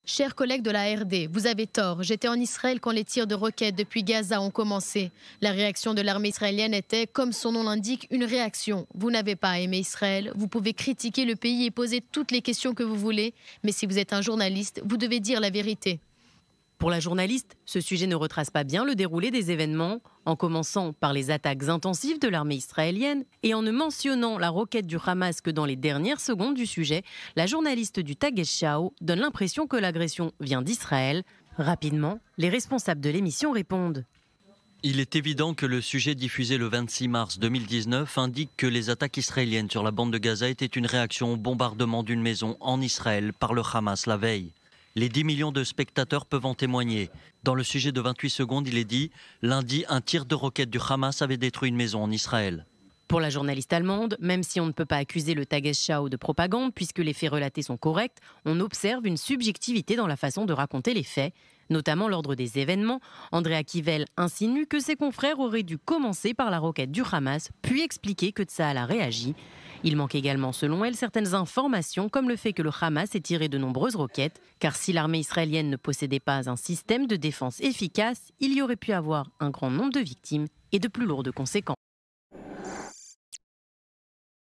Chers collègues de la RD, vous avez tort. J'étais en Israël quand les tirs de roquettes depuis Gaza ont commencé. La réaction de l'armée israélienne était, comme son nom l'indique, une réaction. Vous n'avez pas aimé Israël, vous pouvez critiquer le pays et poser toutes les questions que vous voulez, mais si vous êtes un journaliste, vous devez dire la vérité. Pour la journaliste, ce sujet ne retrace pas bien le déroulé des événements, en commençant par les attaques intensives de l'armée israélienne et en ne mentionnant la roquette du Hamas que dans les dernières secondes du sujet, la journaliste du Tagesschau donne l'impression que l'agression vient d'Israël. Rapidement, les responsables de l'émission répondent. Il est évident que le sujet diffusé le 26 mars 2019 indique que les attaques israéliennes sur la bande de Gaza étaient une réaction au bombardement d'une maison en Israël par le Hamas la veille. Les 10 millions de spectateurs peuvent en témoigner. Dans le sujet de 28 secondes, il est dit « Lundi, un tir de roquette du Hamas avait détruit une maison en Israël ». Pour la journaliste allemande, même si on ne peut pas accuser le Tagesschau de propagande puisque les faits relatés sont corrects, on observe une subjectivité dans la façon de raconter les faits. Notamment l'ordre des événements, Andrea Kivel insinue que ses confrères auraient dû commencer par la roquette du Hamas, puis expliquer que Tsahal a réagi. Il manque également, selon elle, certaines informations, comme le fait que le Hamas ait tiré de nombreuses roquettes, car si l'armée israélienne ne possédait pas un système de défense efficace, il y aurait pu avoir un grand nombre de victimes et de plus lourdes conséquences.